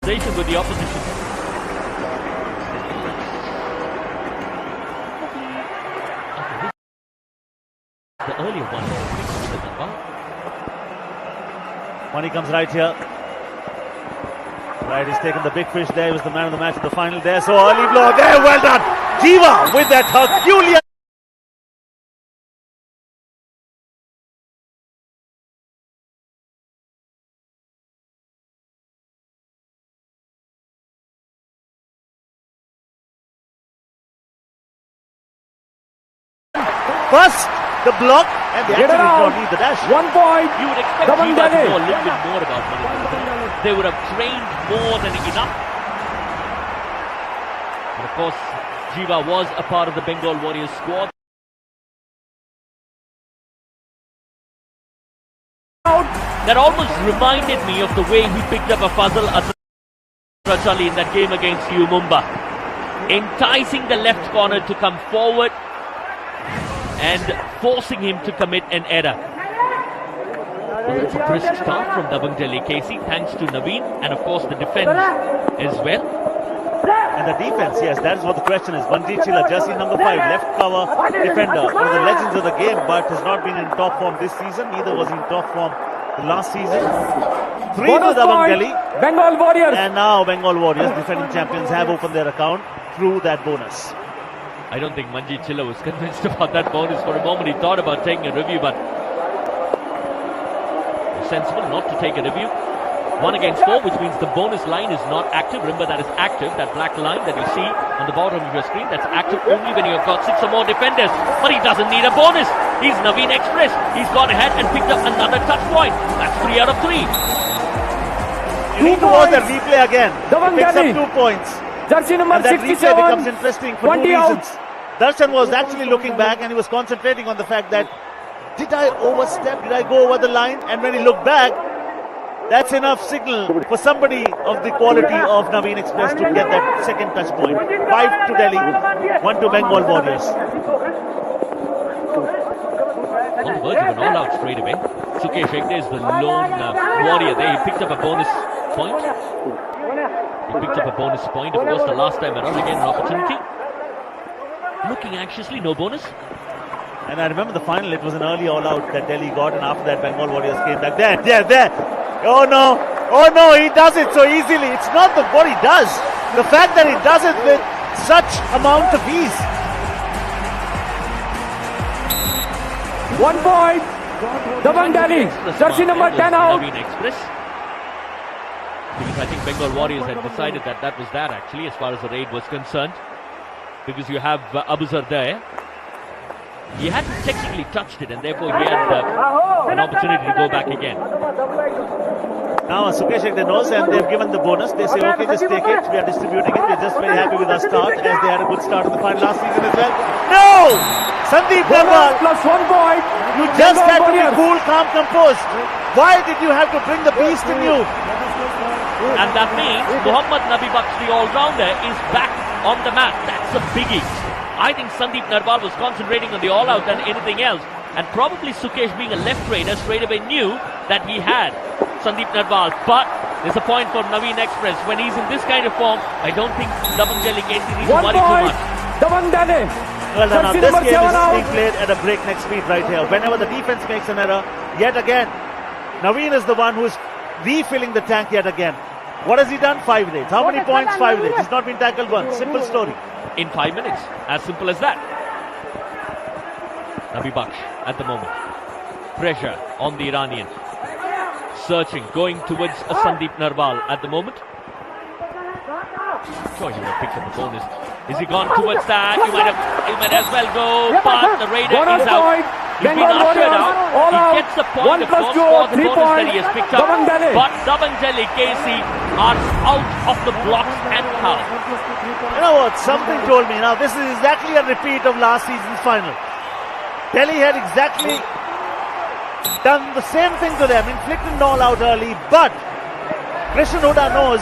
conversation with the opposition. The earlier one. Money comes right here. Right, he's taken the big fish there. He was the man of the match in the final there. So early blow there. Well done. Jiva with that Herculean. First, the block, and they actually did not need the dash. 1 point. You would expect Jiva to know a little bit more about Maninder. They would have trained more than enough. And of course, Jiva was a part of the Bengal Warriors squad. That almost reminded me of the way he picked up a Fazal Atrachali in that game against Mumbai. Enticing the left corner to come forward and forcing him to commit an error. It's a brisk start from Dabang Delhi, Casey, thanks to Naveen and of course the defense as well. And the defense, yes, that is what the question is. Manjeet Chilla, jersey number 5, left cover defender, one of the legends of the game, but has not been in top form this season. Neither was he in top form the last season. 3 to Dabang Delhi. Bengal Warriors. And now Bengal Warriors, defending champions, have opened their account through that bonus. I don't think Manjeet Chilla was convinced about that bonus for a moment. He thought about taking a review, but sensible not to take a review. 1 against 4, which means the bonus line is not active. Remember, that is active. That black line that you see on the bottom of your screen, that's active only when you've got 6 or more defenders. But he doesn't need a bonus. He's Naveen Express. He's gone ahead and picked up another touch point. That's 3 out of 3. You need to watch the replay again. Picks up 2 points. Jersey number and that 67. replay becomes interesting for 2 reasons. Darshan was actually looking back and he was concentrating on the fact that, did I overstep? Did I go over the line? And when he looked back, that's enough signal for somebody of the quality of Naveen Express to get that second touch point. 5 to Delhi, 1 to Bengal Warriors. On the verge of an all-out straight away. Sukesh Hegde is the lone warrior there. He picked up a bonus point. He picked up a bonus point. Of course, the last time around, again, an opportunity. Looking anxiously, no bonus. And I remember the final, it was an early all-out that Delhi got, and after that, Bengal Warriors came back. There. Oh no, he does it so easily. It's not what he does. The fact that he does it with such amount of ease. 1 point. Dabang Delhi. Jersey number 10 out. Naveen Express. Because I think Bengal Warriors had decided that that was that actually, as far as the raid was concerned. Because you have Abuzar there. He hadn't technically touched it, and therefore he had an opportunity to go back again. Now Sukesh Hegde knows, and they've given the bonus. They say, okay, just take it. We are distributing it. We're just very happy with our start, as they had a good start in the final last season as well. No! Sandeep Narwal, plus 1 point. You just had to be cool, calm, composed. Why did you have to bring the beast in you? And that means Mohammad Nabi Baksh, the all-rounder, is back on the mat. That's a biggie. I think Sandeep Narwal was concentrating on the all-out than anything else. And probably Sukesh, being a left raider, straight away knew that he had Sandeep Narwal. But there's a point for Naveen Express. When he's in this kind of form, I don't think Dabang Delhi needs to worry too much. Dabang Delhi. Well, now this game is being played at a breakneck speed right here. Whenever the defense makes an error, yet again, Naveen is the one who is refilling the tank yet again. What has he done? 5 raids. How many points? 5 raids. He's not been tackled once. Simple story. In 5 minutes. As simple as that. Nabi Baksh at the moment. Pressure on the Iranian. Searching, going towards Sandeep Narwal at the moment. Sure, he would have picked up the bonus. Is he gone towards that? He might as well go, but the raider is out. He's been ushered out. He gets the point, of course, for the bonus that he has picked up. But Dabang Delhi, Casey, are out of the blocks and count. You know what? Something told me. Now, this is exactly a repeat of last season's final. Delhi had exactly done the same thing to them, inflicted an all-out early, but Krishan Huda knows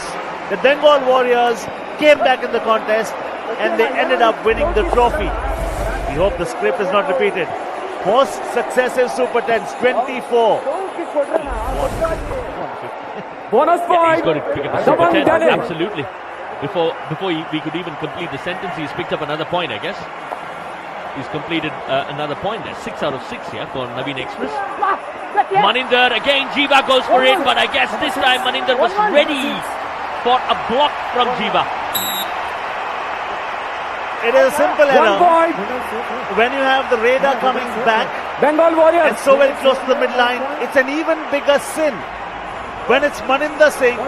the Bengal Warriors came back in the contest and they ended up winning the trophy. We hope the script is not repeated. Most successive Super 10s, 24. Bonus Yeah, point. he's got to pick up a super Dabang 10. Delhi. Absolutely. Before we could even complete the sentence, he's picked up another point, I guess. He's completed another point there. 6 out of 6 here for Naveen Express. Maninder, again Jiva goes for it, but I guess this time Maninder was ready for a block from Jiva. It is a simple 1 error. point. When you have the radar coming back Bengal Warriors. and so very close to the midline, it's an even bigger sin. When it's Maninder Singh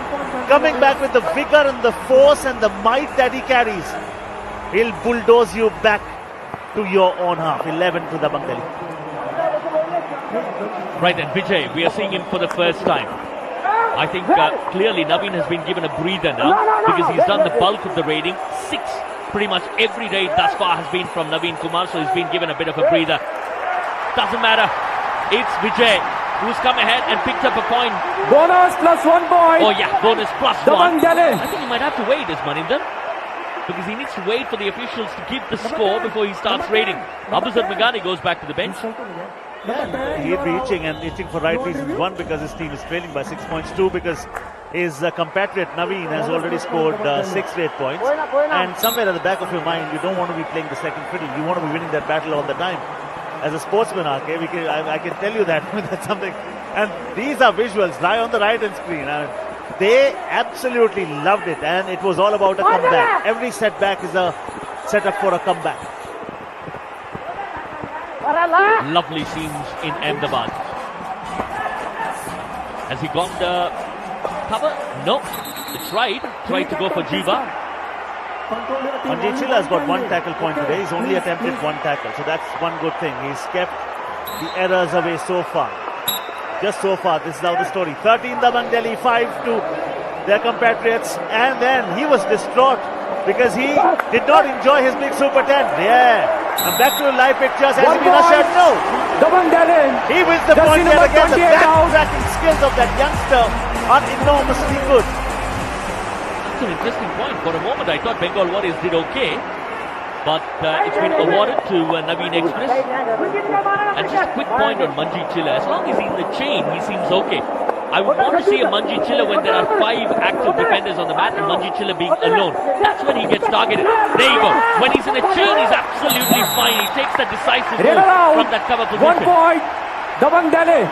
coming back with the vigor and the force and the might that he carries, he'll bulldoze you back to your own half. 11 to Dabang Delhi. Right then, Vijay, we are seeing him for the first time. I think clearly Naveen has been given a breather now because he's done the bulk of the raiding. 6 pretty much every raid thus far has been from Naveen Kumar, so he's been given a bit of a breather. Doesn't matter. It's Vijay who's come ahead and picked up a point. Bonus plus 1 point. Oh yeah, bonus plus 1. Dabang Delhi. I think he might have to wait, is Maninder, because he needs to wait for the officials to give the score before he starts raiding. Abdul Magani goes back to the bench. He'd be itching and itching for right reasons. 1, because his team is trailing by 6 points. 2, because his compatriot Naveen has already scored 6 straight points. And somewhere at the back of your mind, you don't want to be playing the second fiddle. You want to be winning that battle all the time. As a sportsman, RK, I can tell you that. That's something. And these are visuals right on the right-hand screen. They absolutely loved it, and it was all about a comeback. Every setback is a setup for a comeback. Lovely scenes in Ahmedabad. Has he got the cover? No. It's right. Tried to go for Jiva. Manjeet Chilla has got 1 tackle point today. He's only attempted 1 tackle, so that's one good thing. He's kept the errors away so far. Just so far, this is how the story. 13 Dabang Delhi, 5 to their compatriots, and then he was distraught because he did not enjoy his big super 10. Yeah, and back to the live pictures. Has he been ushered? No. Dabang Delhi. He wins the Jersey point yet number again. The 28 out. backtracking skills of that youngster are enormously good. That's an interesting point. For a moment, I thought Bengal Warriors did okay, but it's been awarded to Naveen Express. And just a quick point on Manjeet Chilla. As long as he's in the chain, he seems okay. I would want to see a Manjeet Chilla when there are 5 active defenders on the mat and Manjeet Chilla being alone. That's when he gets targeted. There you go. When he's in a chain, he's absolutely fine. He takes the decisive move from that cover position. 1 point. Dabang Delhi.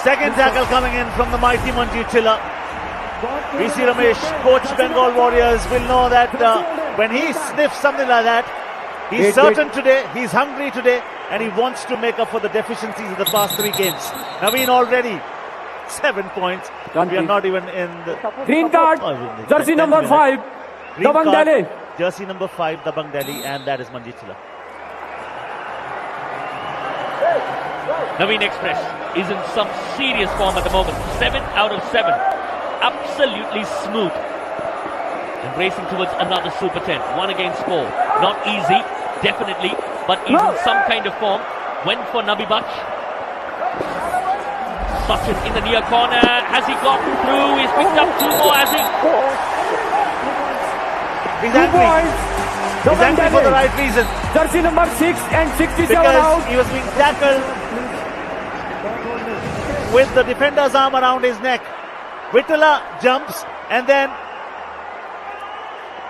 Second tackle coming in from the mighty Manjeet Chilla. VC Ramesh, coach Bengal Warriors, will know that when he sniffs something like that, he's certain today, he's hungry today, and he wants to make up for the deficiencies of the past 3 games. Naveen already 7 points. We are not even in the Green card. Jersey number 5. Dabang Delhi. Jersey number 5, Dabang Delhi, and that is Manjeet Chilla. Naveen Express is in some serious form at the moment. 7 out of 7. Absolutely smooth. And racing towards another Super 10. 1 against 4. Not easy, definitely, but is in some kind of form. Went for Nabi Bach. Sachin in the near corner. Has he gotten through? He's picked up 2 more, has he? He's angry. He's angry for the right reason. Jersey number 6 and 67 Because out. he was being tackled with the defender's arm around his neck. Vittala jumps, and then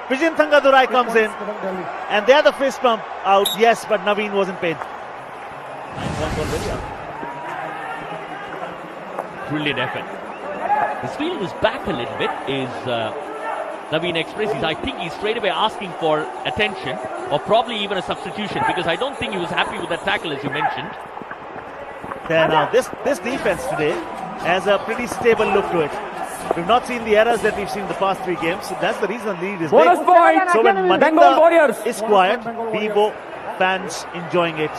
Vijay Thangadurai comes in, and they're the fist bump out. Yes, but Naveen was in pain. Brilliant effort. His field is back a little bit, is Naveen Express. I think he's straight away asking for attention, or probably even a substitution, because I don't think he was happy with that tackle, as you mentioned. Then this defense today has a pretty stable look to it. We've not seen the errors that we've seen in the past 3 games, so that's the reason the lead is Bonus big. point. So when Bengal Warriors is quiet, Vivo fans enjoying it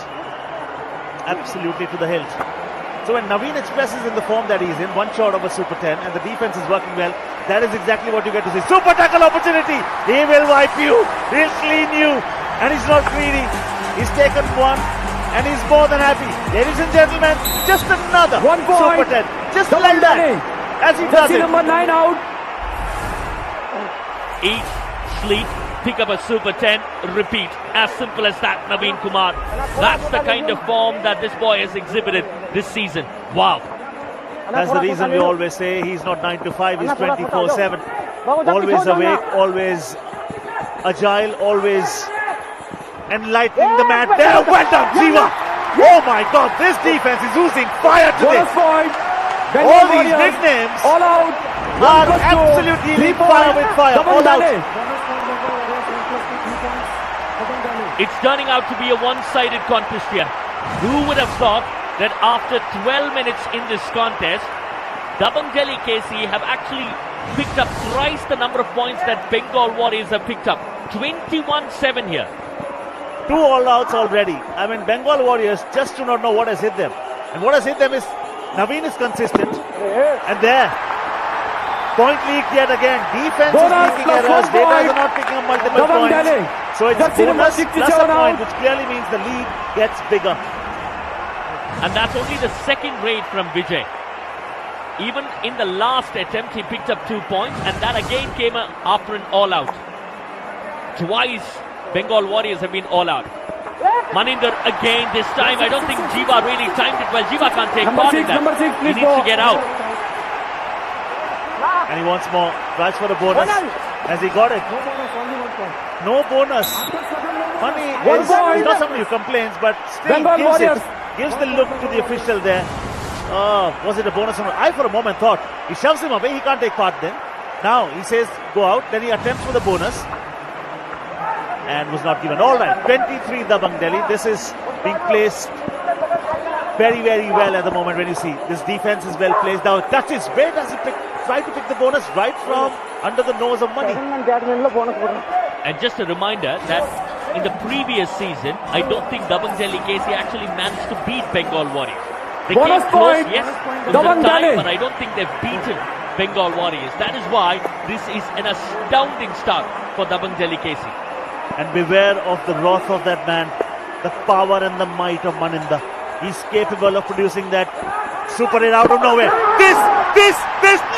absolutely to the hilt. So when Naveen Express is in the form that he's in, 1 short of a Super 10, and the defense is working well, that is exactly what you get to see. Super tackle opportunity. He will wipe you. He'll clean you. And he's not greedy. He's taken 1, and he's more than happy. Ladies and gentlemen, just another 1 point. Super 10. Just like that. As he does Jersey it. number 9 out. Eat, sleep, pick up a Super 10, repeat. As simple as that, Naveen Kumar. That's the kind of form that this boy has exhibited this season. Wow. That's the reason we always say he's not 9 to 5, he's 24/7. Always awake, always agile, always enlightening the mat. There went up Jiva. Oh my God, this defense is oozing fire today. All these nicknames all out. are absolutely lit fire with fire. All out. It's turning out to be a one-sided contest here. Who would have thought that after 12 minutes in this contest, Dabang Delhi KC have actually picked up thrice the number of points that Bengal Warriors have picked up. 21-7 here. 2 all-outs already. I mean, Bengal Warriors just do not know what has hit them. And what has hit them is Naveen is consistent. And there, point leak yet again. Defense is leaking errors. Data are not picking up multiple points. So it's bonus plus a point, which clearly means the lead gets bigger. And that's only the second raid from Vijay. Even in the last attempt, he picked up 2 points, and that again came after an all-out. Twice, Bengal Warriors have been all-out. Maninder again, this time I don't think Jiva really timed it well. Jiva can't take part in that. He needs to get out. And he wants more. Tries for the bonus. Has he got it? No bonus. Money is not somebody who complains, but still gives the look to the official there. Was it a bonus or not? I for a moment thought he shoves him away, he can't take part then. Now he says go out, then he attempts for the bonus and was not given. Alright, 23 Dabang Delhi. This is being placed very, very well at the moment when you see this defense is well placed. Now touches, where does he try to pick the bonus? Right from under the nose of Money. And just a reminder that in the previous season, I don't think Dabang Delhi KC actually managed to beat Bengal Warriors. They came close, yes, there was a tie, but I don't think they've beaten Bengal Warriors. That is why this is an astounding start for Dabang Delhi KC. And beware of the wrath of that man, the power and the might of Maninder. He's capable of producing that super hit out of nowhere. This,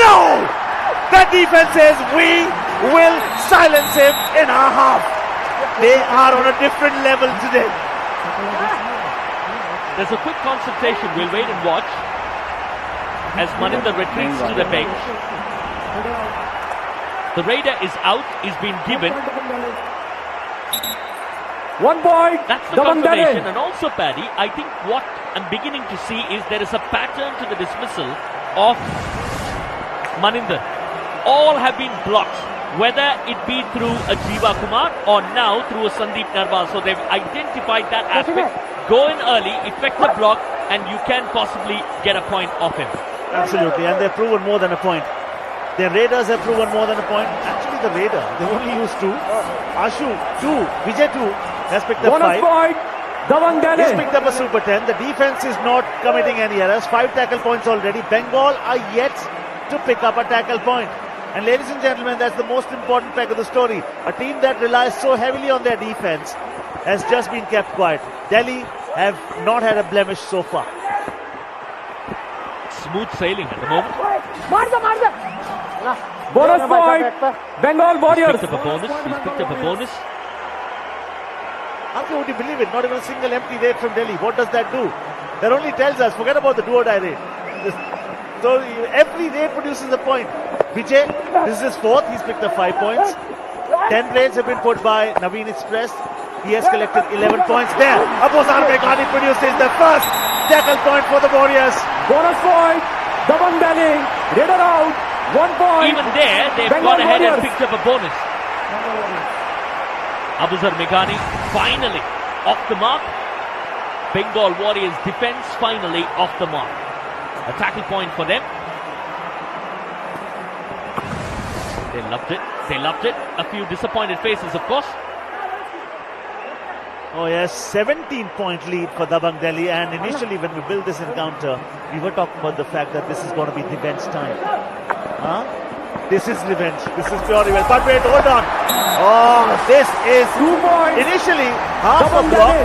no! That defense says we will silence him in our half. They are on a different level today. There's a quick consultation. We'll wait and watch as Maninder retreats to the bench. The raider is out. He's been given. 1 point. That's the confirmation. And also, Paddy, I think what I'm beginning to see is there is a pattern to the dismissal of Maninder. All have been blocked, whether it be through a Jiva Kumar or now through a Sandeep Narwal. So they've identified that aspect. Go in early, effect the block, and you can possibly get a point off him. Absolutely, and they've proven more than a point. Their raiders have proven more than a point. Actually, the raider, they only used 2. Ashu, 2. Vijay, 2. Has picked up 5. Point. He's picked up a super 10. The defense is not committing any errors. 5 tackle points already. Bengal are yet to pick up a tackle point. And ladies and gentlemen, that's the most important fact of the story. A team that relies so heavily on their defense has just been kept quiet. Delhi have not had a blemish so far. Smooth sailing at the moment. Bonus point. Bengal Warriors. He's picked up a bonus. How would you believe it? Not even a single empty raid from Delhi. What does that do? That only tells us, forget about the do-or-die raid. So every raid produces a point. Vijay, this is his 4th. He's picked up 5 points. 10 raids have been put by Naveen Express. He has collected 11 points there. Abozar Meghani produces the first tackle point for the Warriors. Bonus point. Dabang Delhi. Raider out. 1 point. Even there, they've gone ahead and picked up a bonus. Abuzar Meghani finally off the mark. Bengal Warriors defense finally off the mark. A tackle point for them. They loved it. A few disappointed faces, of course. Oh yes, 17-point lead for Dabang Delhi, and initially when we built this encounter, we were talking about the fact that this is going to be revenge time. This is revenge. This is pure revenge. But wait, hold on. Oh, this is 2 points. Initially half a block.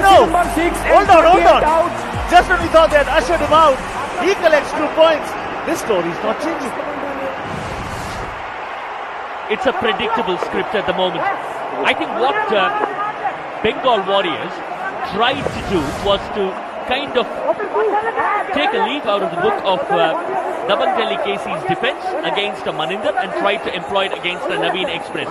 No. Hold on. Just when we thought they had ushered him out, he collects 2 points. This story is not changing. It's a predictable script at the moment. I think what Bengal Warriors tried to do was to kind of take a leaf out of the book of Dabang Delhi KC's defense against Maninder and try to employ it against the Naveen Express.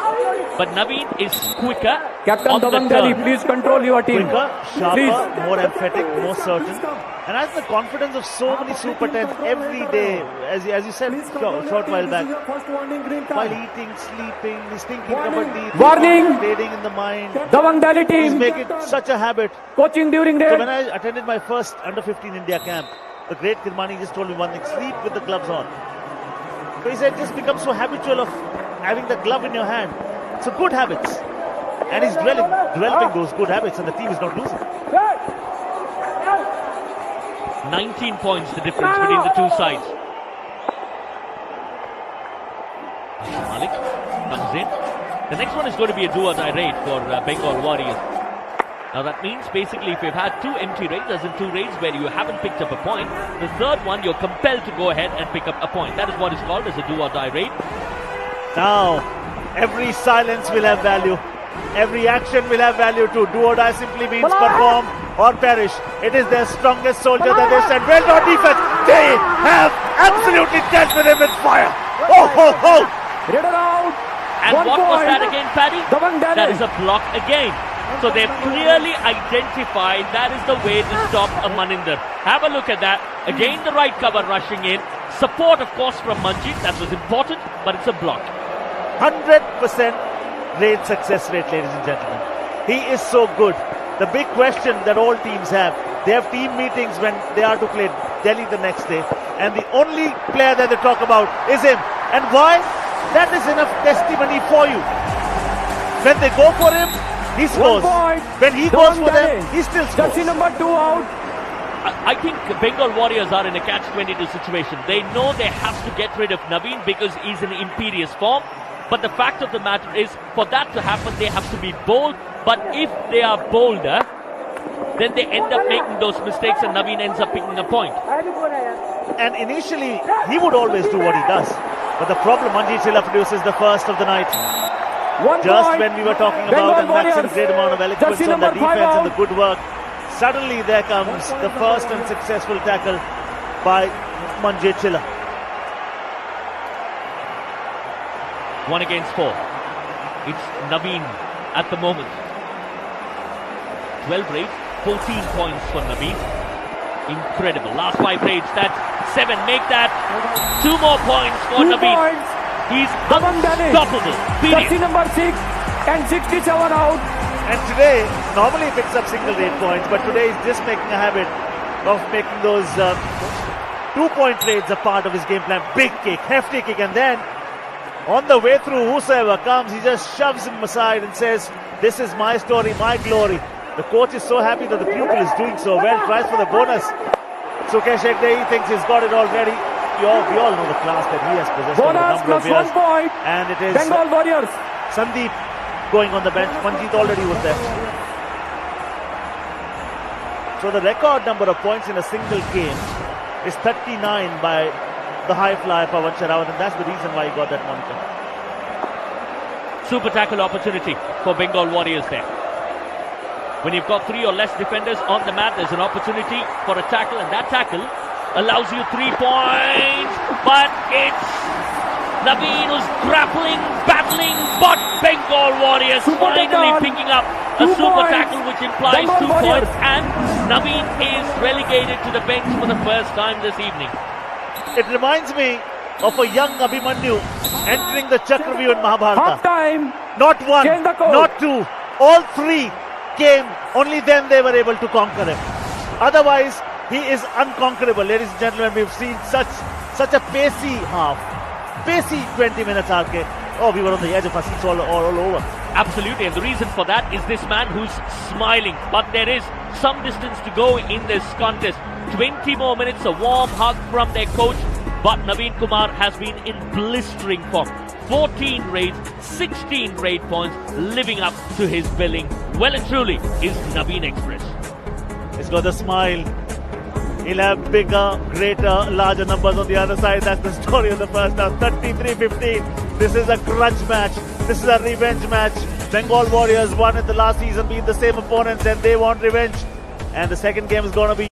But Naveen is quicker. Captain on Dabang the Delhi, turn. please control your team. Quicker, sharper, Please. more emphatic, more certain. And has the confidence of so many Super 10s every day, as you said short while back. While eating, sleeping, he's thinking kabaddi, Warning! trading in the mind. Dabang Delhi He's team, making it such a habit. coaching during So when day. I attended my first under-15 India camp, the great Kirmani just told me one thing: sleep with the gloves on. So he said, just become so habitual of having the glove in your hand. So good habits. And he's developing those good habits, and the team is not losing. 19 points the difference between the two sides. Malik comes in. The next one is going to be a do-or-die raid for Bengal Warriors. Now that means basically if you've had two empty raids, as in two raids where you haven't picked up a point, the third one you're compelled to go ahead and pick up a point. That is what is called as a do-or-die raid. Now, every silence will have value. Every action will have value too. Do or die simply means perform or perish. It is their strongest soldier that they stand. Well done defense. They have absolutely dealt with him with fire. Oh, ho, ho. Raider out. And 1 what was point. that again, Paddy? Dabang Delhi. That is a block again. So they've clearly identified that is the way to stop a Maninder. Have a look at that. Again, the right cover rushing in. Support, of course, from Manjeet. That was important, but it's a block. 100% raid success rate, ladies and gentlemen. He is so good. The big question that all teams have, they have team meetings when they are to play Delhi the next day, and the only player that they talk about is him. And why? That is enough testimony for you. When they go for him, he 1 scores. point. When he Dabang goes for them, Delhi. he still scores. Jersey number 2 out. I think Bengal Warriors are in a catch-22 situation. They know they have to get rid of Naveen because he's in imperious form. But the fact of the matter is, for that to happen, they have to be bold. But if they are bolder, then they end up making those mistakes and Naveen ends up picking a point. And initially, he would always do what he does. But the problem Manjeet Chilla produces the first of the night. 1 Just point. when we were talking Bengal about and Maxim's Warriors. great amount of eloquence Jersey on the number 5 defense and out. the good work, suddenly there comes the first and successful tackle by Manjeet Chilla. 1 against 4. It's Naveen at the moment. 12 raids, 14 points for Naveen. Incredible. Last 5 raids, that's 7. Make that 2 more points for 2 Naveen. points. He's Dabang Delhi. unstoppable. Jersey Period. number 6 and 67 out. And today, normally he picks up single rate points, but today he's just making a habit of making those 2-point raids a part of his game plan. Big kick, hefty kick, and then on the way through, whosoever comes, he just shoves him aside and says, this is my story, my glory. The coach is so happy that the pupil is doing so well, tries for the bonus. Sukesh Hegde, he thinks he's got it already. We all know the class that he has possessed over a Bonus number of plus years. 1 point. And it is Bengal Warriors. Sandeep going on the bench. Manjeet already was there. So the record number of points in a single game is 39 by the high flyer Pawan Sharawat, and that's the reason why he got that moniker. Super tackle opportunity for Bengal Warriors there. When you've got 3 or less defenders on the mat, there's an opportunity for a tackle, and that tackle allows you 3 points. But it's Naveen who's grappling, battling, but Bengal Warriors Super finally tackle. picking up a 2 super points. tackle, which implies Bengal 2 Warriors. points, and Naveen is relegated to the bench for the first time this evening. It reminds me of a young Abhimanyu entering the Chakravyuh in Mahabharata. Half time. Not one, Change the code. not 2, all 3 came. Only then they were able to conquer him. Otherwise, he is unconquerable. Ladies and gentlemen, we've seen such a pacey half. Pacey 20 minutes, RK. Oh, we were on the edge of our seats all over. Absolutely, and the reason for that is this man who's smiling. But there is some distance to go in this contest. 20 more minutes, a warm hug from their coach. But Naveen Kumar has been in blistering form. 14 raids, 16 raid points, living up to his billing. Well and truly is Naveen Express. He's got a smile. He'll have bigger, greater, larger numbers on the other side. That's the story of the first half. 33-15. This is a grudge match. This is a revenge match. Bengal Warriors won in the last season, beat the same opponents, and they want revenge. And the second game is going to be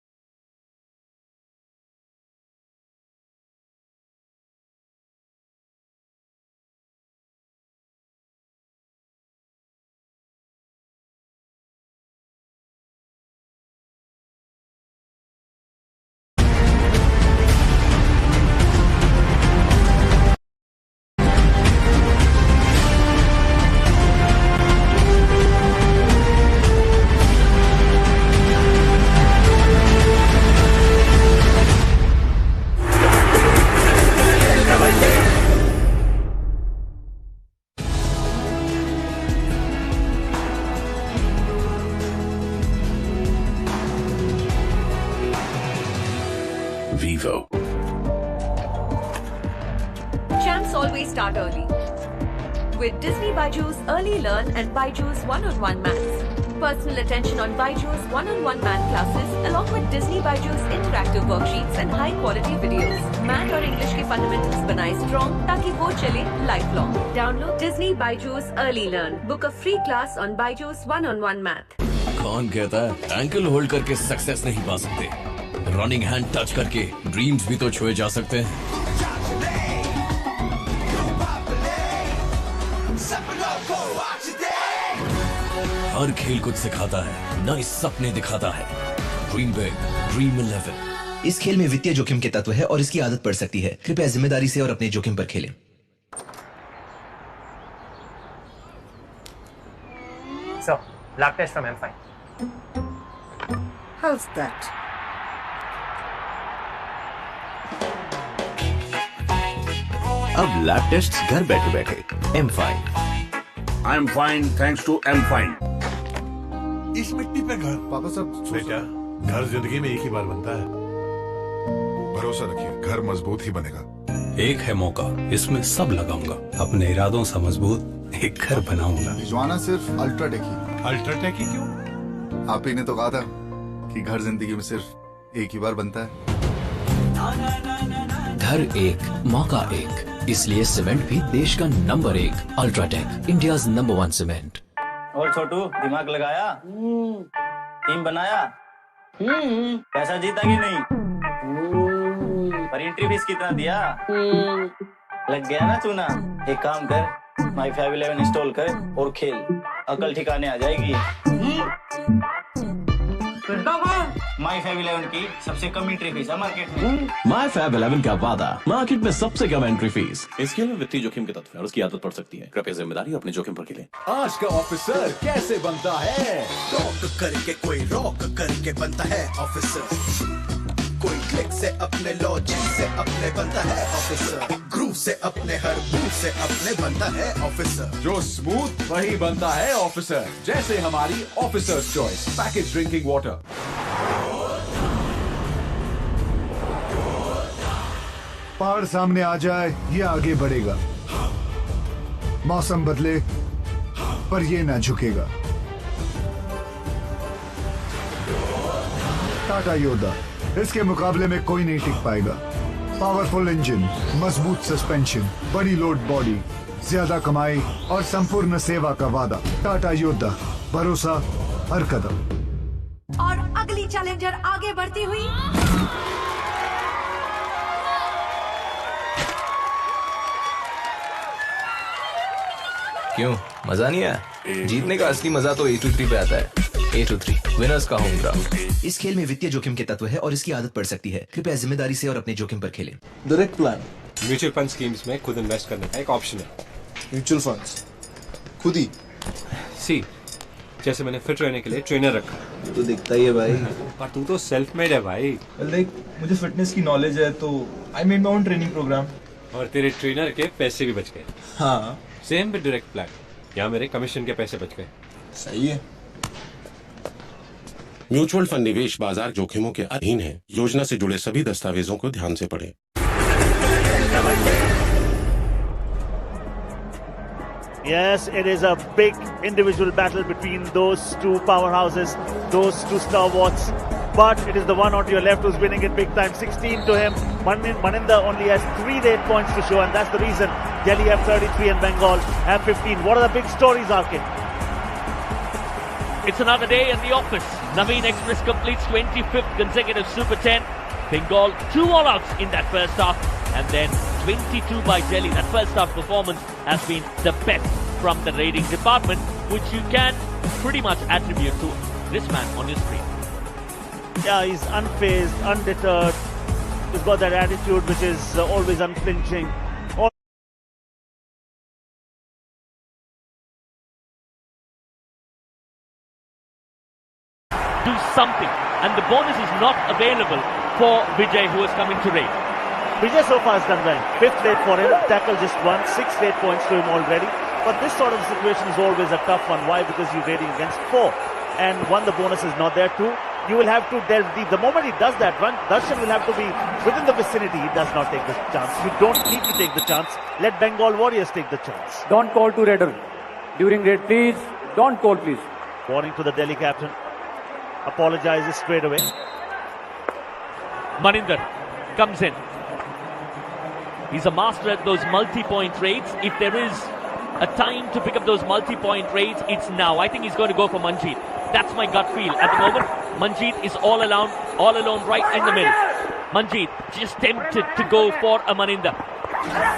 Vivo. Champs always start early. With Disney Byju's Early Learn and Byju's One-on-One Maths. Personal attention on Byju's one-on-one math classes along with Disney Byju's interactive worksheets and high-quality videos. Math और English के fundamentals बनाए strong ताकि वो चले lifelong. Download Disney Byju's Early Learn. Book a free class on Byju's One-on-One Math. कौन कहता है ankle hold करके सक्सेस नहीं पा सकते? रनिंग हैंड टच करके ड्रीम्स भी तो छुए जा सकते हैं। हर खेल कुछ सिखाता है, नए सपने दिखाता है। Dream big, dream 11। इस खेल में वित्तीय जोखिम के तत्व है और इसकी आदत पड़ सकती है। कृपया जिम्मेदारी से और अपने जोखिम पर खेलें। So, lab test from M5. How's that? अब लैब टेस्ट घर बैठे बैठे M5। I'm fine thanks to M5. इस मिट्टी पे घर पापा सब बेटा, घर जिंदगी में एक ही बार बनता है। भरोसा रखिए, घर मजबूत ही बनेगा। एक है मौका, इसमें सब लगाऊंगा। अपने इरादों से मजबूत एक घर बनाऊंगा। भिजवाना सिर्फ अल्ट्राटेक ही। अल्ट्राटेक ही क्यों? आप ही ने तो कहा था कि घर जिंदगी में सिर्फ एक ही बार बनता है। घर एक, मौका एक, इसलिए सीमेंट भी देश का number 1 UltraTech, India's number 1 cement. और छोटू, दिमाग लगाया? टीम बनाया? पैसा जीता कि नहीं? पर एंट्री फीस कितना दिया? लग गया ना चूना? एक काम कर, माई 511 इंस्टॉल कर और खेल, अकल ठिकाने आ जाएगी। माई 511 की सबसे कम एंट्री फीस है मार्केट में। माई 511 का वादा, मार्केट में सबसे कम एंट्री फीस। इस खेल में वित्तीय जोखिम के तत्व है और उसकी आदत पड़ सकती है। कृपया जिम्मेदारी अपने जोखिम पर खेलें। आज का ऑफिसर कैसे बनता है? रॉक करके कोई रॉक करके बनता है ऑफिसर। कोई क्लिक से अपने लॉजिक से अपने बनता है ऑफिसर। ग्रूव से अपने हर मूव से अपने बनता है ऑफिसर। जो स्मूथ वही बनता है ऑफिसर, जैसे हमारी officers choice package drinking water. पहाड़ सामने आ जाए ये आगे बढ़ेगा, मौसम बदले पर ये ना झुकेगा। टाटा योद्धा, इसके मुकाबले में कोई नहीं टिक पाएगा। पावरफुल इंजन, मजबूत सस्पेंशन, बड़ी लोड बॉडी, ज्यादा कमाई और संपूर्ण सेवा का वादा। टाटा योद्धा, भरोसा हर कदम। और अगली चैलेंजर आगे बढ़ती हुई क्यों, मजा नहीं आया? जीतने का असली मजा तो 823 पे आता है। 823 विनर्स का होम ग्राउंड। इस खेल में वित्तीय जोखिम के तत्व है और इसकी आदत पड़ सकती है। कृपया जिम्मेदारी से और अपने जोखिम पर खेलें। Direct plan mutual fund schemes में खुद इन्वेस्ट करने का एक ऑप्शन है। म्यूचुअल फंड्स खुद ही सी, जैसे मैंने फिट रहने के लिए ट्रेनर रखा। तो दिखता ही है भाई। पर तू तो सेल्फ मेड है भाई। लाइक मुझे फिटनेस की नॉलेज है तो I made my own training programme. और तेरे ट्रेनर के पैसे भी बच गए। हाँ, सेम विद डायरेक्ट प्लान, यहाँ मेरे कमीशन के पैसे बच गए। सही है। म्यूचुअल फंड निवेश बाजार जोखिमों के अधीन है। योजना से जुड़े सभी दस्तावेजों को ध्यान से पढ़ें। Yes, it is a big individual battle between those two powerhouses, those two stalwarts. But it is the one on your left who's winning it big time. 16 to him. Maninder only has 3 8 points to show, and that's the reason Delhi have 33 and Bengal have 15. What are the big stories, Arkin? It's another day in the office. Naveen Express completes 25th consecutive Super 10. Bengal 2 all-outs in that first half, and then 22 by Delhi. That first half performance has been the best from the rating department, which you can pretty much attribute to this man on your screen. Yeah, he's unfazed, undeterred. He's got that attitude which is always unflinching. Do something, and the bonus is not available for Vijay, who has come into raid. Vijay so far has done well. 5th rate for him, tackle just 1, 6 rate points to him already. But this sort of situation is always a tough one. Why? Because you're raiding against 4. And 1, the bonus is not there. 2, you will have to delve deep. The moment he does that, Darshan will have to be within the vicinity. He does not take the chance. You don't need to take the chance. Let Bengal Warriors take the chance. Don't call to Raider. During raid, please. Don't call, please. Warning to the Delhi captain. Apologizes straight away. Maninder comes in. He's a master at those multi-point raids. If there is a time to pick up those multi-point raids, it's now. I think he's going to go for Manjeet. That's my gut feel. At the moment, Manjeet is all alone right in the middle. Manjeet just tempted to go for a Maninder.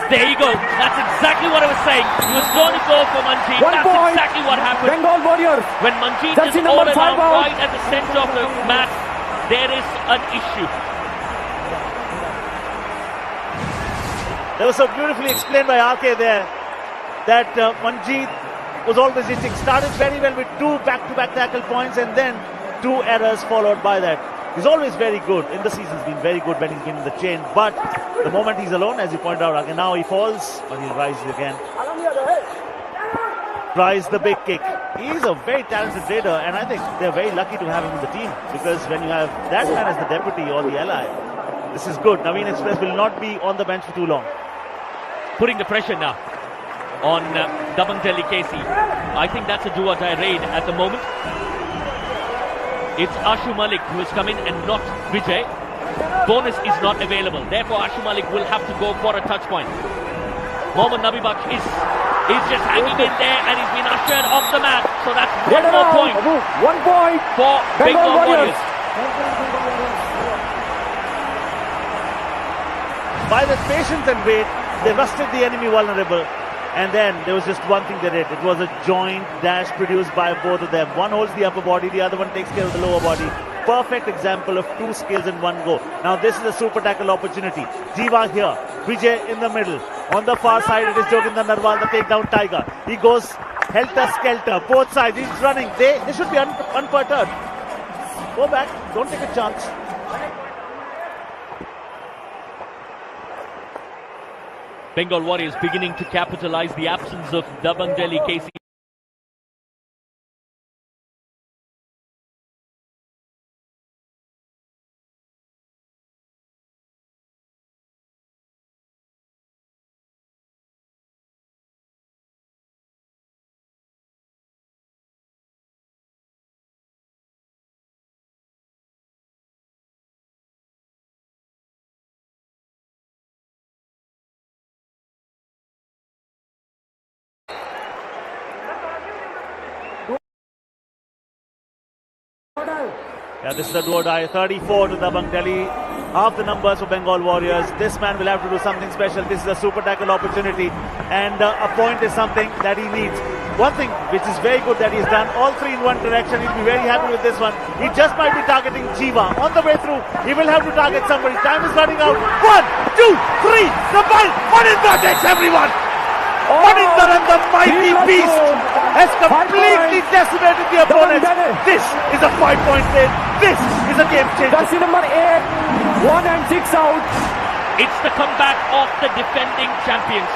There you go. That's exactly what I was saying. He was going to go for Manjeet. That's exactly what happened. Bengal Warriors. When Manjeet is all alone right at the center of the mat, there is an issue. That was so beautifully explained by RK there, that Manjeet was always hitting. Started very well with 2 back-to-back tackle points and then 2 errors followed by that. He's always very good. In the season, he's been very good when he's been in the chain. But the moment he's alone, as you pointed out, RK, now he falls, but he'll rise again. Tries the big kick. He's a very talented raider, and I think they're very lucky to have him in the team, because when you have that man as the deputy or the ally, this is good. Naveen Express will not be on the bench for too long. Putting the pressure now on Dabang Delhi KC. I think that's a do-or-die raid at the moment. It's Ashu Malik who has come in and not Vijay. Bonus is not available. Therefore, Ashu Malik will have to go for a touch point. Mohammad Nabi Baksh is just hanging in there and he's been ushered off the mat. So that's one more point. 1 point for Bengal Warriors. By the patience and wait, they rusted the enemy vulnerable, and then there was just one thing they did. It was a joint dash produced by both of them. One holds the upper body, the other one takes care of the lower body. Perfect example of 2 skills in one go. Now this is a super tackle opportunity. Jiva here, Vijay in the middle. On the far side it is Joginder Narwal, the takedown tiger. He goes helter-skelter, both sides, he's running. They should be unperturbed. Go back, don't take a chance. Bengal Warriors beginning to capitalize the absence of Dabang Delhi KC. Yeah, this is a do-or-die. 34 to Dabang Delhi. Half the numbers for Bengal Warriors. This man will have to do something special. This is a super tackle opportunity, and a point is something that he needs. One thing which is very good that he's done, all 3 in one direction. He'll be very happy with this one. He just might be targeting Jiva. On the way through, he will have to target somebody. Time is running out. 1, 2, 3. The ball. Maninder takes everyone. Maninder and the mighty beast has completely decimated the opponents. This is a 5-point lead. This is a game changer. Jersey number 8, 1 and 6 out. It's the comeback of the defending champions.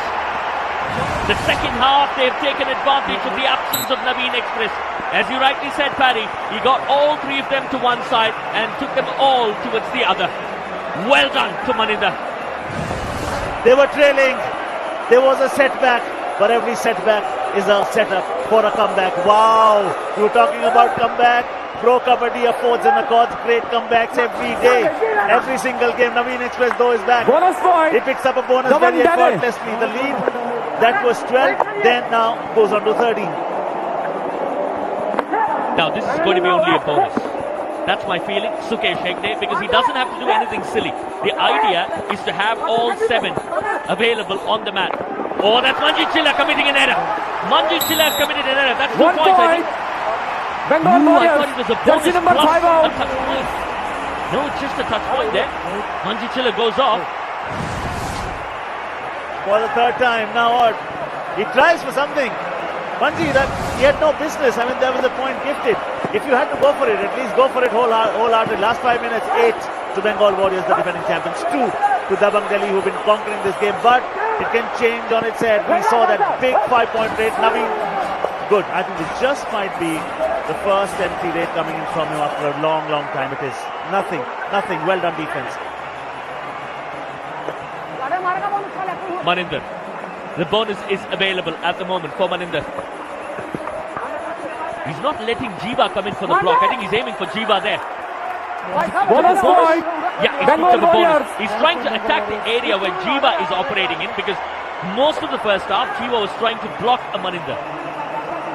The second half, they've taken advantage of the absence of Naveen Express. As you rightly said, Paddy, he got all 3 of them to one side and took them all towards the other. Well done to Maninder. They were trailing. There was a setback, but every setback is a setup for a comeback. Wow! You were talking about comeback. Pro Kabaddi affords and accords great comebacks every day. Every single game. Naveen Express though is back. Bonus point. He picks up a bonus very effortlessly. The lead that was 12, then now goes on to 13. Now this is going to be only a bonus. That's my feeling, Sukesh Hegde, because he doesn't have to do anything silly. The idea is to have all 7 available on the mat. Oh, that's Manjeet Chilla committing an error. Manjeet Chilla has committed an error. That's 2 points, I think. Bengal I Warriors. thought it was a bonus number plus 5 out. a touch point. No, it's just a touch point there. Manjeet Chilla goes off. For the 3rd time, now what? He tries for something. Manjeet, he had no business. I mean, there was a point gifted. If you had to go for it, at least go for it wholehearted. Last 5 minutes, 8 to Bengal Warriors, the defending champions. 2 to Dabang Delhi, who've been conquering this game. But it can change on its head. We saw that big 5-point rate. Naveen good. I think this just might be the first empty rate coming in from him after a long, long time. It is nothing. Well done defense. Maninder. The bonus is available at the moment for Maninder. He's not letting Jiva come in for the block. I think he's aiming for Jiva there. Bonus point. Yeah, he's picked up the bonus. He's trying to attack the area where Jiva is operating in, because most of the first half, Jiva was trying to block a Maninder.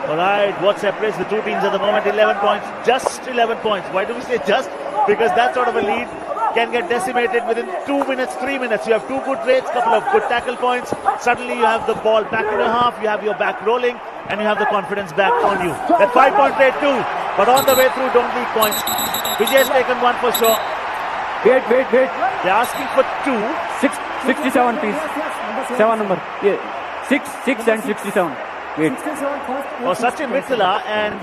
Alright, what separates the two teams at the moment? 11 points. Just 11 points. Why do we say just? Because that sort of a lead can get decimated within 2 minutes, 3 minutes. You have two good rates, couple of good tackle points. Suddenly you have the ball back in your half, you have your back rolling, and you have the confidence back on you. That 5-point rate too, but on the way through, don't leak points. Vijay's taken one for sure. Wait. They're asking for 2. 67 please. 7 number. Yeah. 6 and 67. Wait. Oh, Sachin Vittala and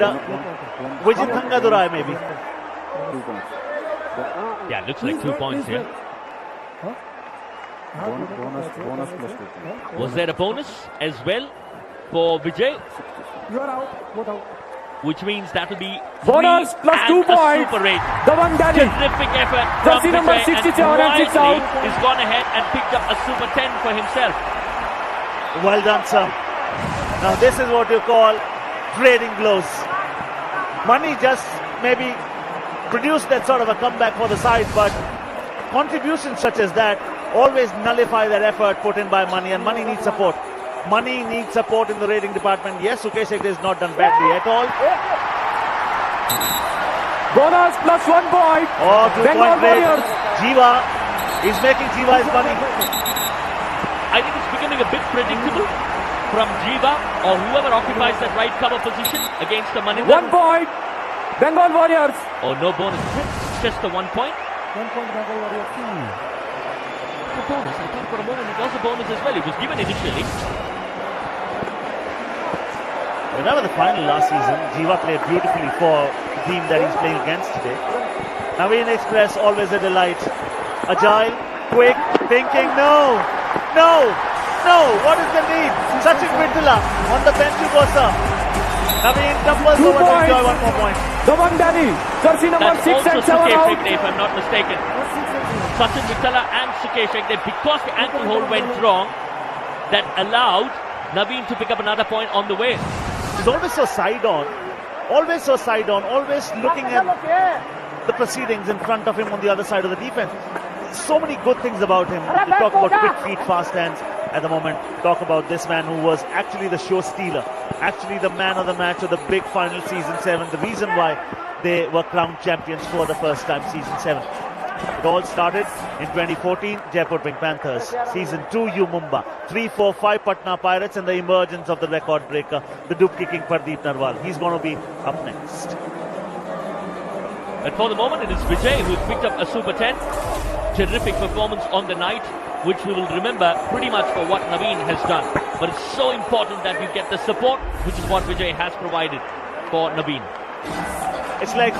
Vijay Thangadurai maybe. 2 points. Yeah, looks like 2 points here. Bonus plus 2 points. Was there a bonus as well for Vijay? You are out. What out? Which means that will be bonus plus 2 points. Super rate. Dabang Daddy. Terrific effort from Jersey number Vijay, 67 and and 6 out. He's gone ahead and picked up a super 10 for himself. Well done, sir. Now this is what you call trading blows. Money just maybe produced that sort of a comeback for the side, but contributions such as that always nullify that effort put in by Money, and Money needs support. Money needs support in the rating department. Yes, Sukesh Hegde has not done badly at all. Bonus plus 1 point. Oh, 2-point rate. Warriors. Jiva is making Jiva his money. I think it's becoming a bit predictable from Jiva or whoever occupies that right cover position against the Maninder. 1 point. Bengal Warriors. Oh, no bonus. Just the 1 point. 1 point Bengal Warriors. The bonus. I thought for a moment it was a bonus as well. It was given initially. Remember the final last season, Jiva played beautifully for the team that he's playing against today. Naveen Express, always a delight. Agile, quick, thinking, no, what is the need? Sachin Vittala on the bench to go, sir. Naveen tumbles over to enjoy 1 more point. Dabang Daddy, jersey number 6 and 7 Sukesh out. Hegde, if I'm not mistaken. Sachin Vittala and Sukesh Hegde, because the ankle hold went wrong, that allowed Naveen to pick up another point on the way. He's always so side on, always looking at the proceedings in front of him on the other side of the defense. So many good things about him. We talk about quick feet, fast hands at the moment. Talk about this man who was actually the show stealer, actually the man of the match of the big final season 7. The reason why they were crowned champions for the first time season 7. It all started in 2014, Jaipur Pink Panthers. Season 2, U Mumba. 3, 4, 5, Patna Pirates, and the emergence of the record breaker, the dupe-kicking Pardeep Narwal. He's going to be up next. But for the moment, it is Vijay who's picked up a super 10. Terrific performance on the night, which we will remember pretty much for what Naveen has done. But it's so important that you get the support, which is what Vijay has provided for Naveen. It's like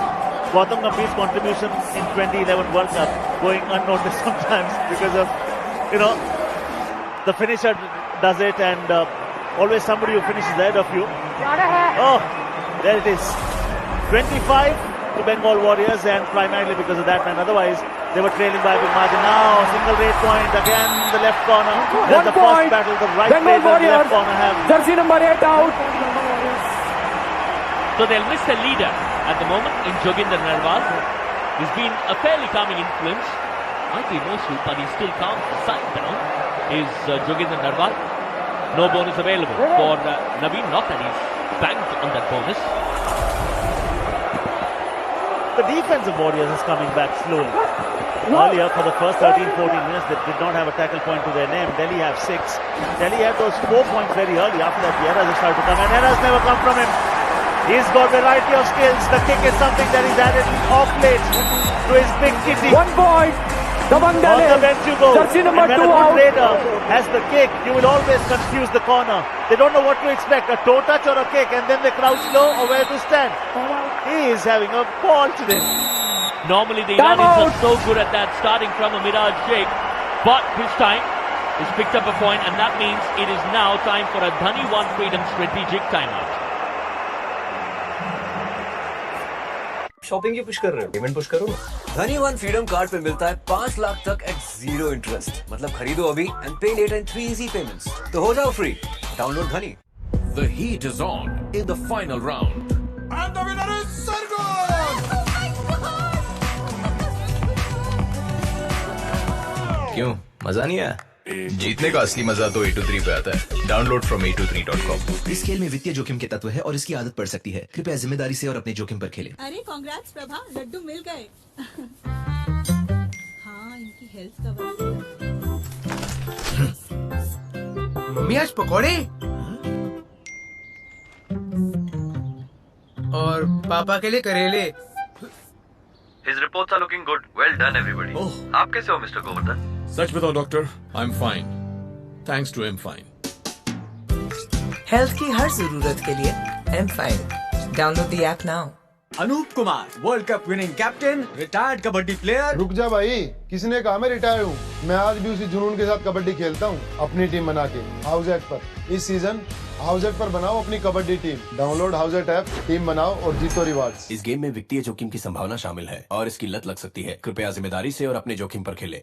Gautam Gambhir's contribution in 2011 World Cup going unnoticed sometimes because of, the finisher does it, and always somebody who finishes ahead of you. Oh, there it is. 25 to Bengal Warriors, and primarily because of that man. Otherwise, they were trailing by a big margin. Now, single rate point again, the left corner. There's the first battle, the right Bengal rate and the left Warriors. corner have. Jersey number 8 out. So they'll miss their leader at the moment in Joginder Narwal. He's been a fairly calming influence. Might be emotional, but he's still calm. The side down is Joginder Narwal. No bonus available for Naveen. Not that he's banked on that bonus. The defense of Warriors is coming back slowly. Earlier, for the first 13-14 minutes, they did not have a tackle point to their name. Delhi have 6. Delhi had those 4 points very early. After that, the errors have started to come, and errors never come from him. He's got a variety of skills. The kick is something that he's added off late to his big kitty. 1 point. Dabang On the bench you go. Jersey number And when 2 a out. good raider has the kick, you will always confuse the corner. They don't know what to expect, a toe touch or a kick, and then they crouch low or where to stand. He is having a ball today. Normally the Iranis are so good at that, starting from a Miraj Sheikh, but this time he's picked up a point, and that means it is now time for a Dhani One Freedom strategic timeout. Shopping की push कर रहे हो, payment push करो। धनी one freedom card पे मिलता है 5 लाख तक एट 0 इंटरेस्ट। मतलब खरीदो अभी एंड पे लेटर इन 3 इजी पेमेंट्स। तो हो जाओ फ्री। डाउनलोड धनी। The heat is on in the final round. And the winner is Sargon! क्यों मजा नहीं आया? जीतने का असली मजा तो 823 पे आता है। Download from 823.com। इस खेल में वित्तीय जोखिम के तत्व है और इसकी आदत पड़ सकती है। कृपया जिम्मेदारी से और अपने जोखिम पर खेलें। अरे कांग्रेट्स प्रभा, लड्डू मिल गए। हाँ, इनकी हेल्थ का मम्मी आज पकौड़े और पापा के लिए करेले। His reports are looking good. Well done, everybody. आप कैसे हो, मिस्टर गोवर्धन? सच बताओ doctor, I'm fine. Thanks to I'm fine. Health की हर जरूरत के लिए I'm fine. Download the app now. Anoop Kumar, world cup winning captain, retired kabaddi player. रुक जा भाई, किसने कहा मैं रिटायर हूँ? मैं आज भी उसी जुनून के साथ कबड्डी खेलता हूँ, अपनी टीम बना के हाउस एट पर। इस सीजन हाउस एट पर बनाओ अपनी kabaddi team. Download Howzat app, team बनाओ और जीतो रिवार्ड्स। इस गेम में वित्तीय जोखिम की संभावना शामिल है और इसकी लत लग सकती है। कृपया जिम्मेदारी से और अपने जोखिम पर खेलें।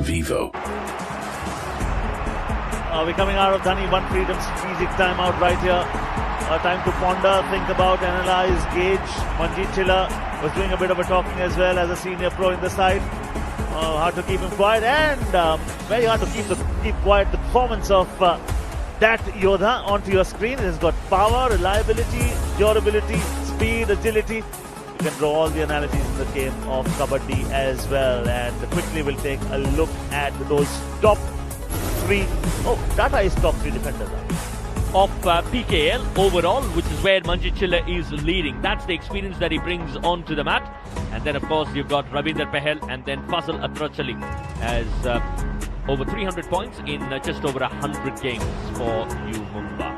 Vivo. We're coming out of Dhani One Freedom strategic timeout right here. Time to ponder, think about, analyze, gauge. Manjeet Chilla was doing a bit of a talking as well as a senior pro in the side. Hard to keep him quiet and very hard to keep quiet. The performance of that Yodha onto your screen has got power, reliability, durability, speed, agility. You can draw all the analogies in the game of Kabaddi as well. And quickly we'll take a look at those top 3. Oh, Tata is top 3 defenders. Of PKL overall, which is where Manjeet Chilla is leading. That's the experience that he brings onto the mat. And then, of course, you've got Ravinder Pahel and then Fazal Atrachali as over 300 points in just over 100 games for U Mumbai.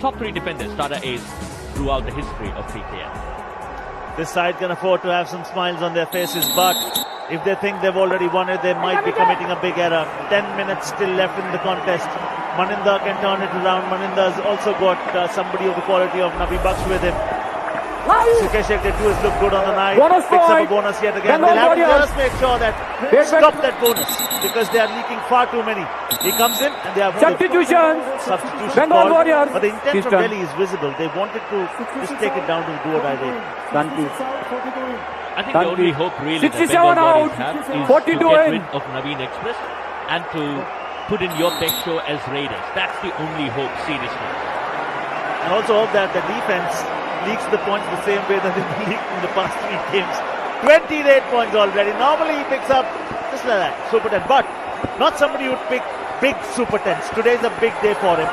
Top 3 defenders, Tata Ace throughout the history of PKL. This side can afford to have some smiles on their faces, but if they think they've already won it, they might be committing a big error. 10 minutes still left in the contest. Maninder can turn it around. Maninder's also got somebody of the quality of Nabi Baksh with him. Sukesh Ekde too has looked good on the night. Picks up a bonus yet again. They'll have to just make sure that stop that bonus because they are leaking far too many. He comes in and they have substitution called, but the intent from Delhi is visible. They wanted to just take it down to the do or die rate. I think the only hope really that Bengal Warriors have is to get rid of Naveen Express and to put in your best show as Raiders. That's the only hope, seriously. And also hope that the defense leaks the points the same way that they've leaked in the past 3 games. 28 points already. Normally he picks up just like that, Super 10. But not somebody who would pick big Super 10s. Today is a big day for him.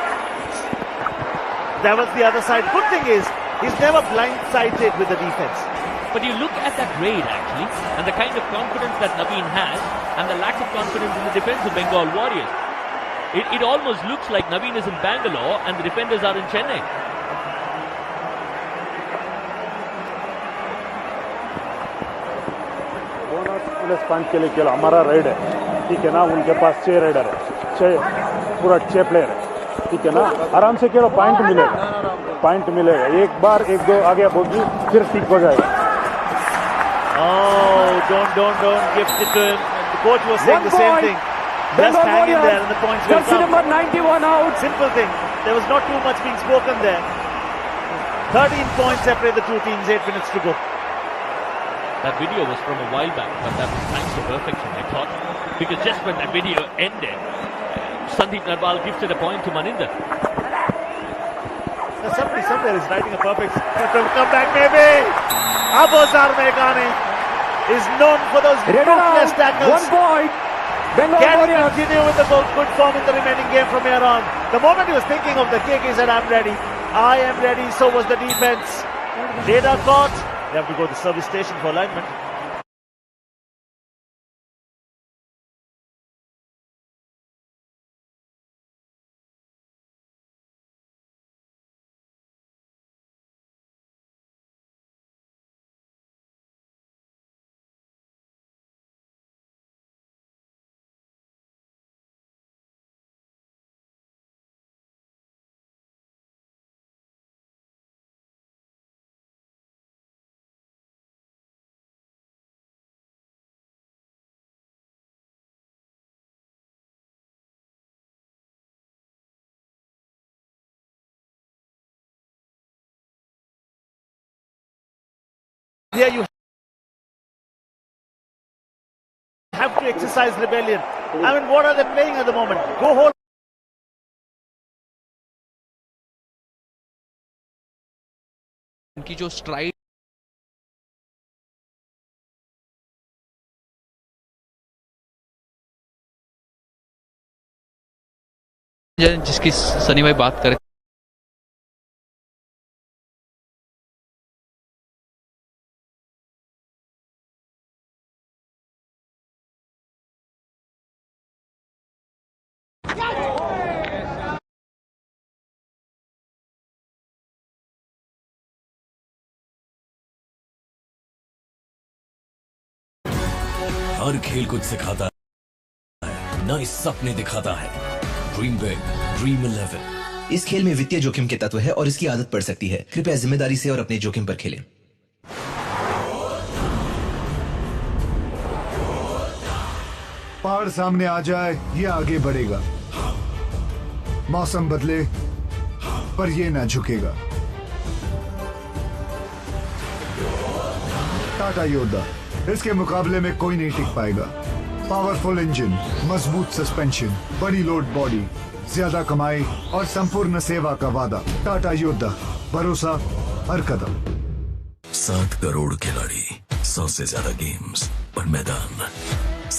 That was the other side. Good thing is, he's never blindsided with the defense. But you look at that raid actually, and the kind of confidence that Naveen has, and the lack of confidence in the defense of Bengal Warriors. It almost looks like Naveen is in Bangalore and the defenders are in Chennai. Bonus पंच के लिए केवल हमारा ride है, ठीक है ना? उनके पास 6 राइडर है, 6 पूरा 6 प्लेयर है, ठीक है ना? आराम से केवल पॉइंट मिलेगा, एक बार 1-2 आगे होगी फिर ठीक हो जाएगा। Oh, don't gift it to him. The coach was saying the same thing. Just hang in there and the points will come. Number 91 out. Simple thing. There was not too much being spoken there. 13 points separate the two teams, 8 minutes to go. That video was from a while back, but that was thanks to perfection, I thought. Because just when that video ended, Sandeep Narwal gifted a point to Maninder. Somebody somewhere is writing a perfect comeback, maybe. Abozar Meghane is known for those ruthless tackles. 1 point. Bengal Can he Warriors continue with the good form in the remaining game from here on? The moment he was thinking of the kick, he said, I'm ready. I am ready. So was the defense. Radar caught. They have to go to the service station for alignment. Here you have to exercise rebellion. I mean, what are they playing at the moment? Go hold. उनकी जो STRIDE जिसकी सनी भाई बात करें हर खेल कुछ सिखाता है, नए सपने दिखाता है। Dream big, dream 11। इस खेल में वित्तीय जोखिम के तत्व है और इसकी आदत पड़ सकती है। कृपया जिम्मेदारी से और अपने जोखिम पर खेलें। पहाड़ सामने आ जाए ये आगे बढ़ेगा, मौसम बदले पर ये ना झुकेगा। टाटा योद्धा, इसके मुकाबले में कोई नहीं टिक पाएगा। पावरफुल इंजन, मजबूत सस्पेंशन, बड़ी लोड बॉडी, ज्यादा कमाई और संपूर्ण सेवा का वादा। टाटा योद्धा, भरोसा हर कदम। 7 करोड़ खिलाड़ी, 100 से ज्यादा गेम्स, पर मैदान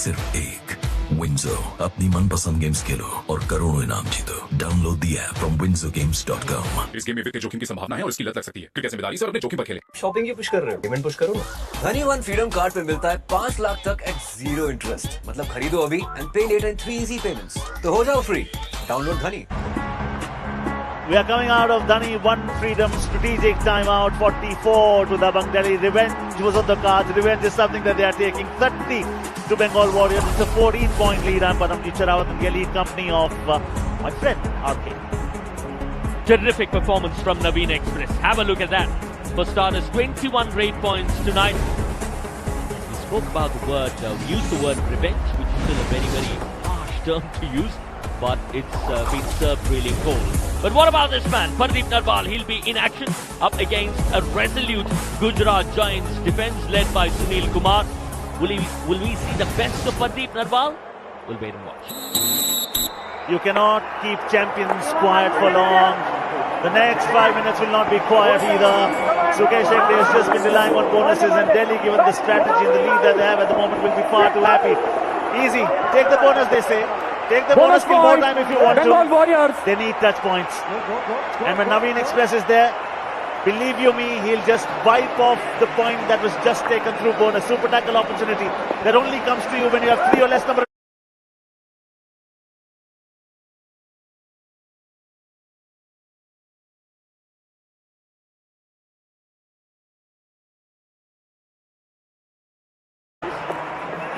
सिर्फ एक। विंजो, अपनी मनपसंद गेम्स खेलो और करोड़ों इनाम जीतो। Download the app from winzogames.com। इस गेम में वित्तीय जोखिम की संभावना है और इसकी लत लग सकती है। कृपया जिम्मेदारी से और अपने जोखिम पर खेलें। शॉपिंग की पुश कर रहे हो, पेमेंट पुश करो ना। धनी वन फ्रीडम कार्ड पे मिलता है 5 लाख तक एट 0 इंटरेस्ट। मतलब खरीदो अभी एंड पे लेटर इन 3 इजी पेमेंट्स। तो हो जाओ फ्री। डाउनलोड धनी। We are coming out of Dhani One Freedom strategic timeout. 44 to Dabang Delhi. Revenge was on the cards. Revenge is something that they are taking. 30 to Bengal Warriors. It's a 14-point lead. I'm Paramjit Sherawat in the elite company of my friend RK. Terrific performance from Naveen Express. Have a look at that. For starters, 21 great points tonight. We spoke about the word, we used the word revenge, which is still a very, very harsh term to use, but it's been served really cold. But what about this man, Pardeep Narwal? He'll be in action up against a resolute Gujarat Giants defense led by Naveen Kumar. Will we see the best of Pardeep Narwal? We'll wait and watch. You cannot keep champions quiet for long. The next 5 minutes will not be quiet either. Sukesh Hegde has just been relying on bonuses, and Delhi, given the strategy and the lead that they have at the moment, will be far too happy. Easy. Take the bonus, they say. Take the bonus, kill more time if you want Bengal to. Warriors. They need touch points. And when Naveen Express is there, believe you me, he'll just wipe off the point that was just taken through bonus. Super tackle opportunity that only comes to you when you have 3 or less number.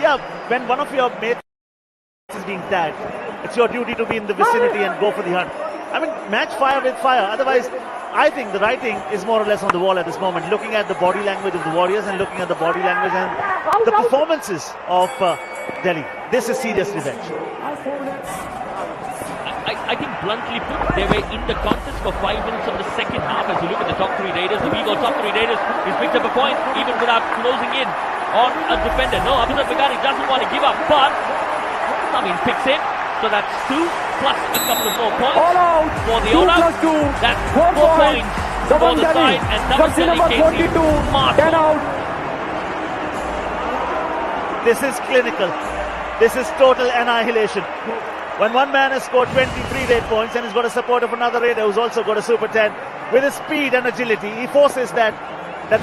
Yeah, when one of your mates is being tagged, it's your duty to be in the vicinity and go for the hunt. I mean, match fire with fire. Otherwise, I think the writing is more or less on the wall at this moment. Looking at the body language of the Warriors and looking at the body language and the performances of Delhi. This is serious revenge. I think bluntly put, they were in the contest for 5 minutes of the second half. As you look at the top 3 Raiders, the Vivo top 3 Raiders, he's picked up a point even without closing in on a defender. No, Abhijit Begani doesn't want to give up, but Naveen picks him. So that's 2 plus a couple of more points for the all out. That's 4 points for the side, and Dabang number 42, 10 out. This is clinical. This is total annihilation. When one man has scored 23 raid points and he's got a support of another raider who's also got a super 10, with his speed and agility, he forces that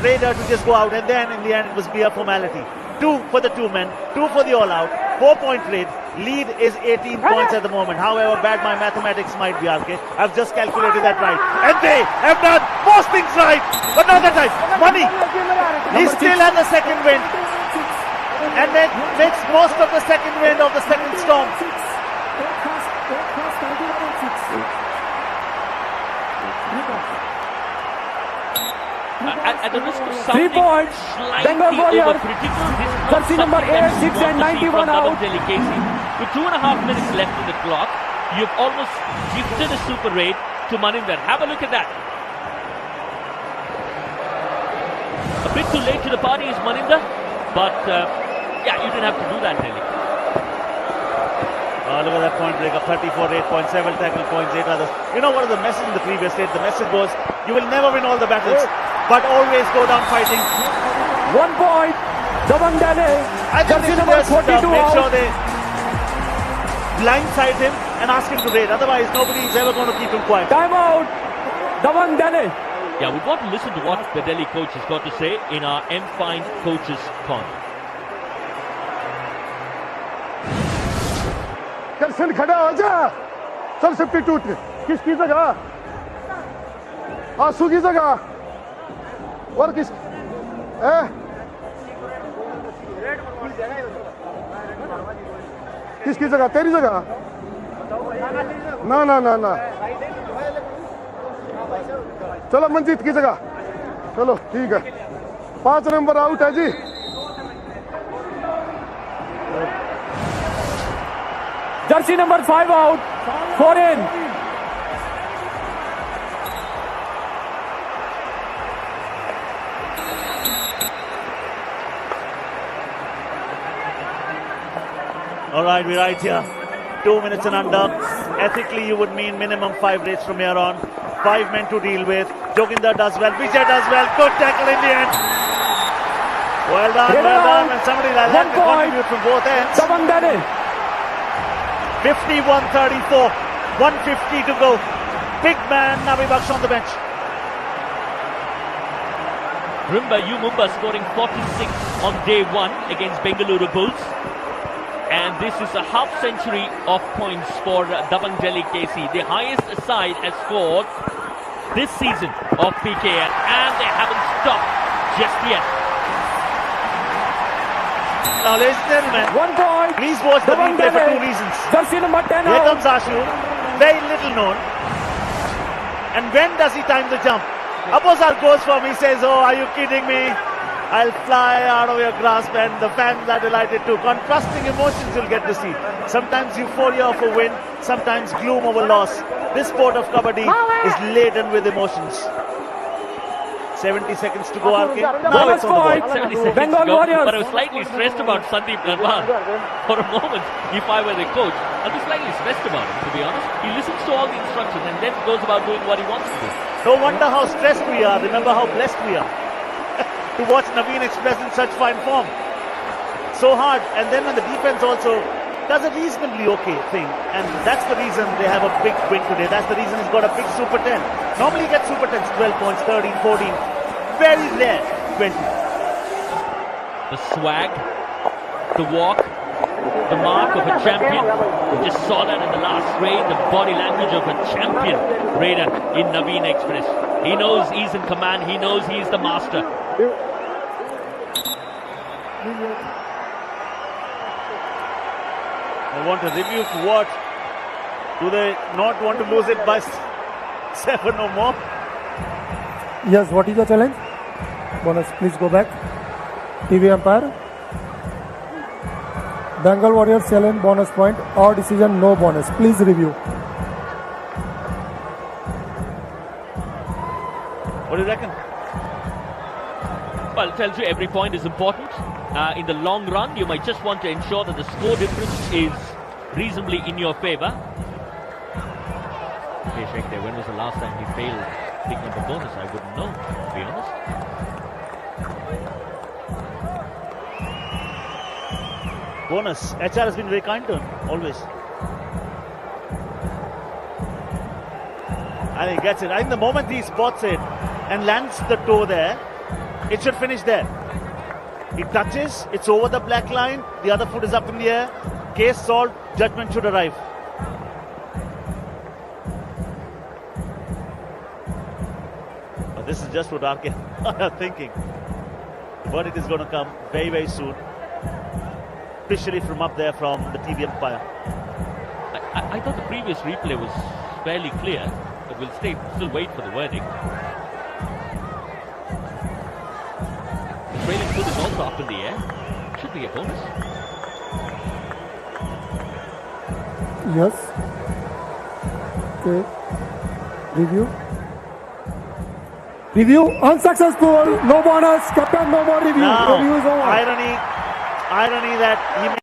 raider to just go out, and then in the end it was mere formality. 2 for the 2 men, 2 for the all out, 4-point raid. Lead is 18 points at the moment. However bad my mathematics might be, RK, I've just calculated that right. And they have done most things right. But not that time. Money. He still has the second wind. And then makes most of the second wind of the second storm. At the risk of 3 sounding points. Bengal slightly Warriors. overcritical, this is not Jersey number something that 8, you 6 want and to see 91 from Dabang out. Delhi, Casey. With 2.5 minutes left in the clock, you've almost gifted a super raid to Maninder. Have a look at that. A A bit too late to the party is Maninder, but yeah, you didn't have to do that, Delhi. Look at that point breaker, 34, 8 points, 7 tackle points, 8 others. You know what is the message in the previous state? The message goes, you will never win all the battles, but always go down fighting. 1 point, Dabang Delhi. I think they number should 42 make out. sure they blindside him and ask him to wait. Otherwise, nobody is ever going to keep him quiet. Time out, Dabang Delhi. Yeah, we've got to listen to what the Delhi coach has got to say in our M-Fine Coaches Corner. दर्शन खड़ा हो जा चल substitute किसकी जगह आंसू की जगह और किसकी जगह तेरी जगह ना ना ना ना चलो मंजीत की जगह चलो ठीक है 5 नंबर आउट है जी Jersey number 5 out, 4 in. All right, we're right here. 2 minutes and under. Ethically, you would mean minimum 5 rates from here on. 5 men to deal with. Joginder does well. Vijay does well. Good tackle in the end. Well done, well done. And somebody like that can contribute from both ends. 51-34. 150 to go. Big man, Navi Baksh on the bench. Remember, Mumba scoring 46 on day 1 against Bengaluru Bulls. And this is a half century of points for Dabang Delhi KC. The highest side has scored this season of PKL, and they haven't stopped just yet. Now, ladies and gentlemen, 1 point. Please watch the replay for 2 reasons. Jersey number 10 Here out. comes Ashu, very little known. And when does he time the jump? Abozar goes for me, says, oh, are you kidding me? I'll fly out of your grasp, and the fans are delighted too. Contrasting emotions you'll get to see. Sometimes euphoria of a win, sometimes gloom of a loss. This sport of Kabaddi is laden with emotions. 70 seconds to go, RK. Now it's on the board. 70 seconds Bengal to go, Warriors. but I was slightly stressed about Sandeep Narwan. For a moment, if I were the coach, I'd be slightly stressed about him, to be honest. He listens to all the instructions and then goes about doing what he wants to do. No wonder how stressed we are. Remember how blessed we are to watch Naveen express in such fine form. So hard. And then when the defense also does a reasonably okay thing, and that's the reason they have a big win today. That's the reason he's got a big Super 10. Normally he gets Super 10s, 12 points, 13, 14. Very rare, 20. The swag, the walk, the mark of a champion. We just saw that in the last raid, the body language of a champion raider in Naveen Express. He knows he's in command, he knows he's the master. They want a review for what? Do they not want to lose it by 7 or more? Yes, what is the challenge? Bonus, please go back. TV umpire. Bengal Warriors challenge, bonus point. Or decision, no bonus. Please review. What do you reckon? Well, it tells you every point is important. In the long run, you might just want to ensure that the score difference is reasonably in your favour. Okay, Sheikh, when was the last time he failed picking up a bonus? I wouldn't know, to be honest. Bonus. HR has been very kind to him, always. I think he gets it. I think the moment he spots it and lands the toe there, it should finish there. He touches, it's over the black line, the other foot is up in the air, case solved, judgment should arrive. But this is just what RK are thinking. The verdict is going to come very, very soon. Officially from up there from the TV umpire. I thought the previous replay was fairly clear, but we'll still wait for the verdict. The trailing foot is also up in the air. Should be a bonus. Yes. Okay. Review. Review unsuccessful. No bonus. Captain, no more review. Now, Review is over. irony that he may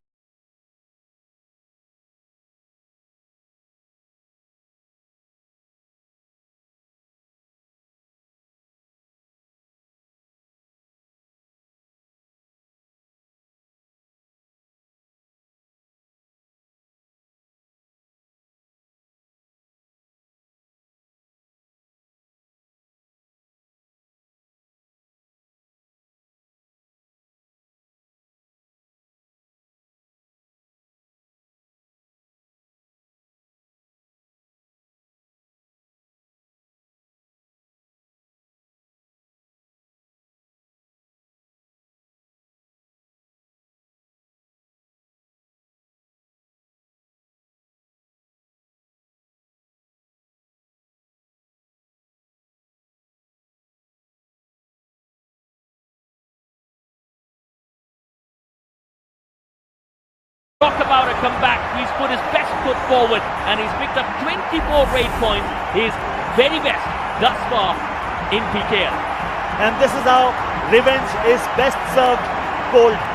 talk about a comeback. He's put his best foot forward and he's picked up 24 rate points. His very best thus far in PKL. And this is how revenge is best served cold.